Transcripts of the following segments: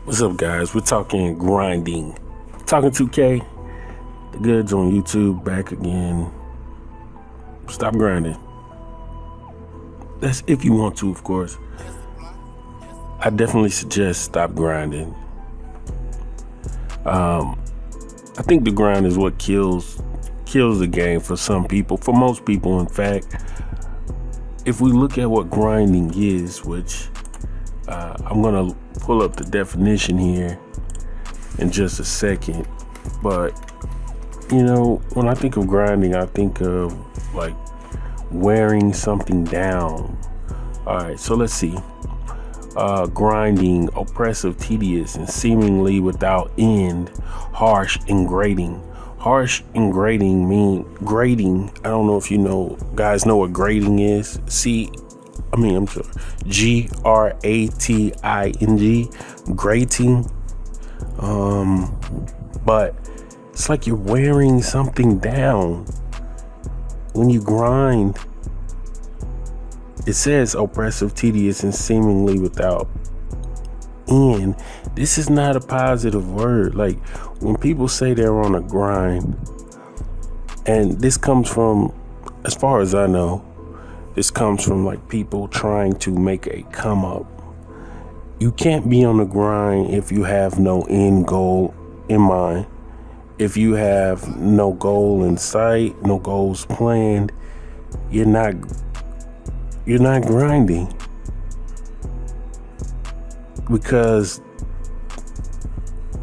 What's up, guys? We're talking grinding. Talking 2K. The Goods on YouTube back again. Stop grinding. That's if you want to, of course. I definitely suggest stop grinding. I think the grind is what kills the game for some people. For most people, in fact. If we look at what grinding is, which I'm gonna pull up the definition here in just a second, but when I think of grinding, I think of like wearing something down. All right, so let's see. Grinding, oppressive, tedious, and seemingly without end, harsh and grating. Harsh and grating mean grating. I don't know if guys know what grating is. I'm sorry, Grating, grating. But it's like you're wearing something down when you grind. It says oppressive, tedious, and seemingly without end. This is not a positive word. Like when people say they're on a grind, and this comes from, as far as I know, this comes from like people trying to make a come up. You can't be on the grind if you have no end goal in mind. If you have no goal in sight, no goals planned, you're not grinding. Because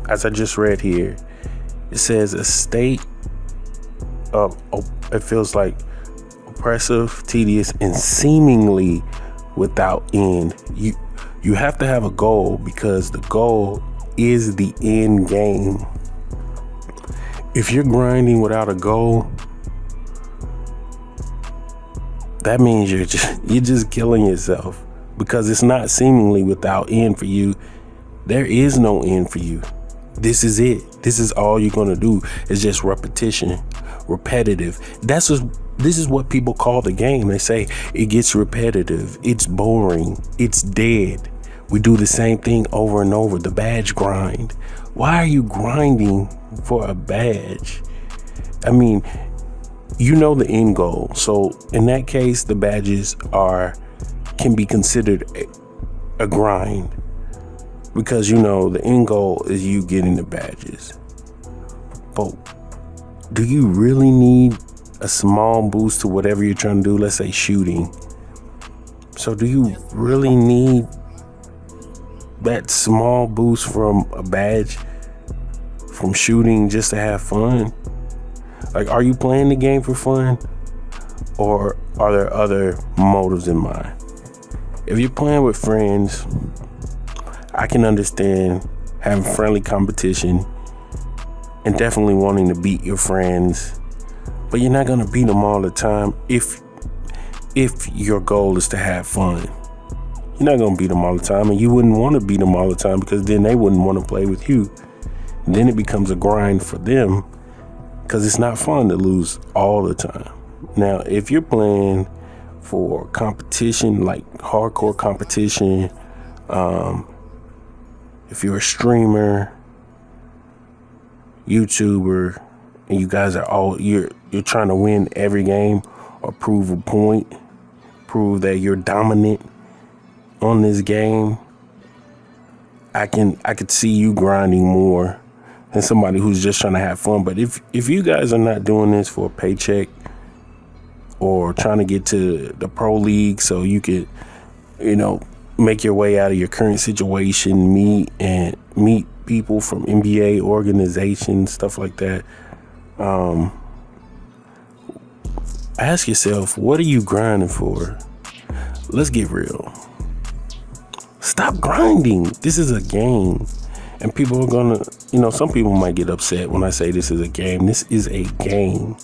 as I just read here, it says a state of, it feels like oppressive, tedious, and seemingly without end. You have to have a goal, because the goal is the end game. If you're grinding without a goal, that means you're just killing yourself, because it's not seemingly without end for you. There is no end for you. This is it. This is all you're gonna do. It's just repetitive. This is what people call the game. They say it gets repetitive. It's boring. It's dead. We do the same thing over and over. The badge grind. Why are you grinding for a badge? I mean, the end goal. So in that case, the badges can be considered a grind, because the end goal is you getting the badges. But do you really need a small boost to whatever you're trying to do? Let's say shooting. So do you really need that small boost from a badge from shooting just to have fun? Like, are you playing the game for fun, or are there other motives in mind? If you're playing with friends, I can understand having friendly competition and definitely wanting to beat your friends, but you're not going to beat them all the time. If your goal is to have fun, you're not going to beat them all the time, and you wouldn't want to beat them all the time, because then they wouldn't want to play with you. And then it becomes a grind for them, because it's not fun to lose all the time. Now, if you're playing for competition, like hardcore competition, if you're a streamer, YouTuber, and you guys are you're trying to win every game or prove a point, prove that you're dominant on this game, I could see you grinding more than somebody who's just trying to have fun. But if you guys are not doing this for a paycheck, or trying to get to the pro league so you could, make your way out of your current situation, meet people from NBA organizations, stuff like that, ask yourself, what are you grinding for? Let's get real. Stop grinding. This is a game. And people are gonna, some people might get upset when I say this is a game. This is a game.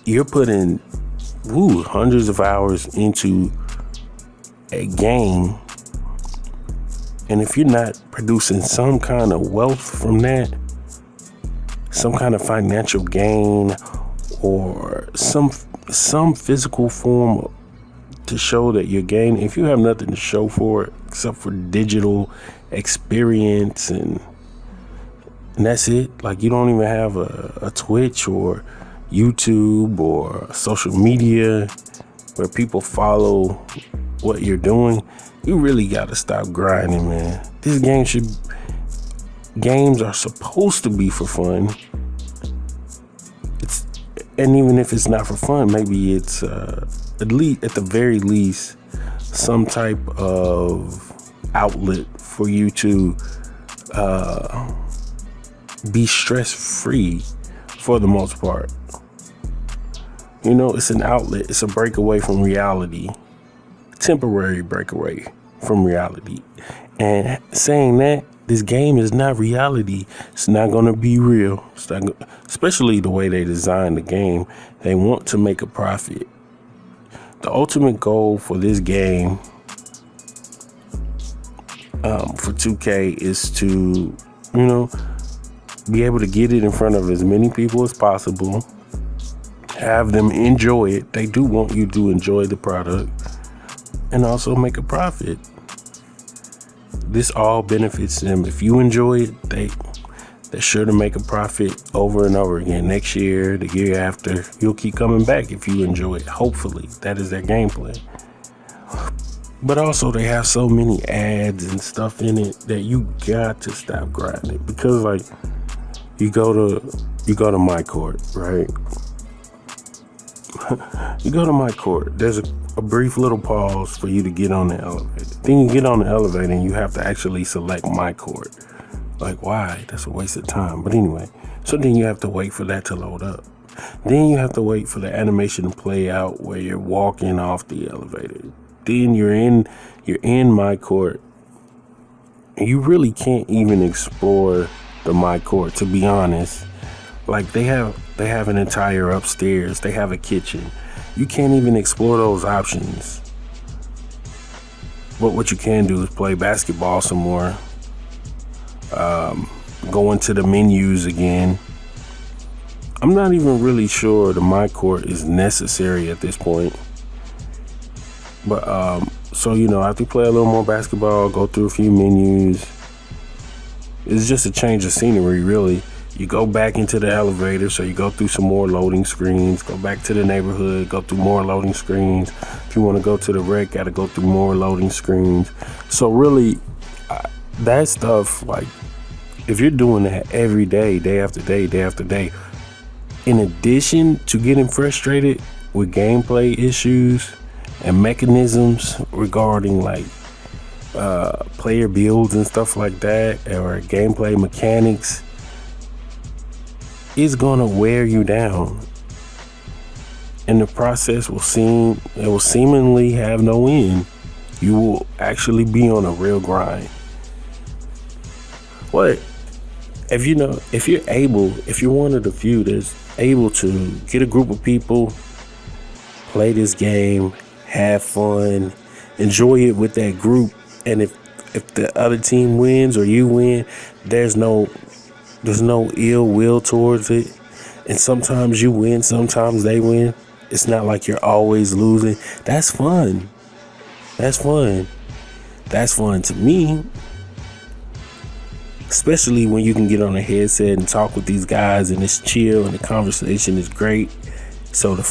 You're putting hundreds of hours into a game, and if you're not producing some kind of wealth from that, some kind of financial gain, or some physical form to show that you're gaining, if you have nothing to show for it except for digital experience and that's it, like you don't even have a Twitch or YouTube or social media where people follow what you're doing, you really got to stop grinding, man. Games are supposed to be for fun. And even if it's not for fun, maybe it's at the very least some type of outlet for you to be stress-free for the most part. You know, it's an outlet. It's a breakaway from reality. Temporary breakaway from reality. And saying that, this game is not reality. It's not going to be real. Especially the way they designed the game. They want to make a profit. The ultimate goal for this game, for 2K, is to, be able to get it in front of as many people as possible. Have them enjoy it. They do want you to enjoy the product. And also make a profit. This all benefits them. If you enjoy it, they're sure to make a profit over and over again. Next year, the year after, you'll keep coming back if you enjoy it. Hopefully, that is their gameplay. But also, they have so many ads and stuff in it that you got to stop grinding. Because, like, you go to my court, right? You go to my court. There's a brief little pause for you to get on the elevator. Then you get on the elevator and you have to actually select my court. Like, why? That's a waste of time. But anyway, so then you have to wait for that to load up. Then you have to wait for the animation to play out where you're walking off the elevator. Then you're in my court. And you really can't even explore the my court, to be honest. Like, they have an entire upstairs. They have a kitchen. You can't even explore those options. But what you can do is play basketball some more. Go into the menus again. I'm not even really sure the my court is necessary at this point. But so after you play a little more basketball, go through a few menus. It's just a change of scenery, really. You go back into the elevator, so you go through some more loading screens, go back to the neighborhood, go through more loading screens. If you want to go to the rec, got to go through more loading screens. So really, that stuff, like, if you're doing that every day, day after day, day after day, in addition to getting frustrated with gameplay issues and mechanisms regarding, like, player builds and stuff like that, or gameplay mechanics, it's gonna wear you down, and the process will seemingly have no end. You will actually be on a real grind. What if you're one of the few that's able to get a group of people, play this game, have fun, enjoy it with that group, and if the other team wins or you win, there's no ill will towards it. And sometimes you win, sometimes they win. It's not like you're always losing. That's fun. That's fun. That's fun to me. Especially when you can get on a headset and talk with these guys and it's chill and the conversation is great. So the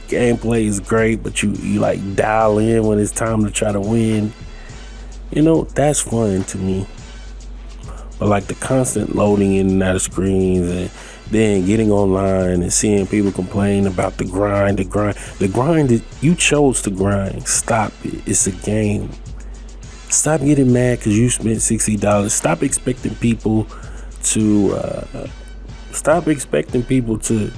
gameplay is great, but you like dial in when it's time to try to win. That's fun to me. But like the constant loading in and out of screens and then getting online and seeing people complain about the grind, you chose to grind. Stop it. It's a game. Stop getting mad because you spent $60. Stop expecting people to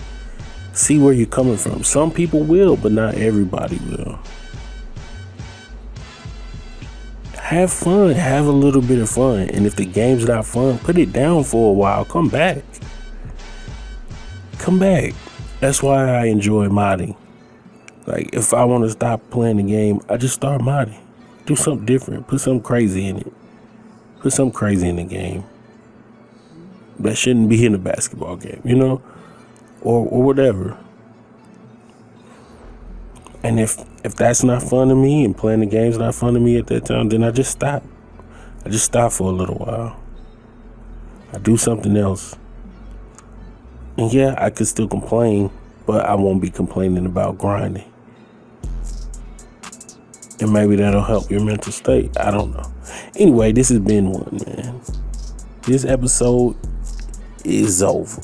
see where you're coming from. Some people will, but not everybody will. Have fun. Have a little bit of fun. And if the game's not fun, put it down for a while. Come back. That's why I enjoy modding. Like, if I want to stop playing the game, I just start modding. Do something different. Put something crazy in it. Put something crazy in the game that shouldn't be in a basketball game, or whatever. And if that's not fun to me and playing the game's not fun to me at that time, then I just stop. I just stop for a little while. I do something else. And yeah, I could still complain, but I won't be complaining about grinding. And maybe that'll help your mental state. I don't know. Anyway, this has been one, man. This episode is over.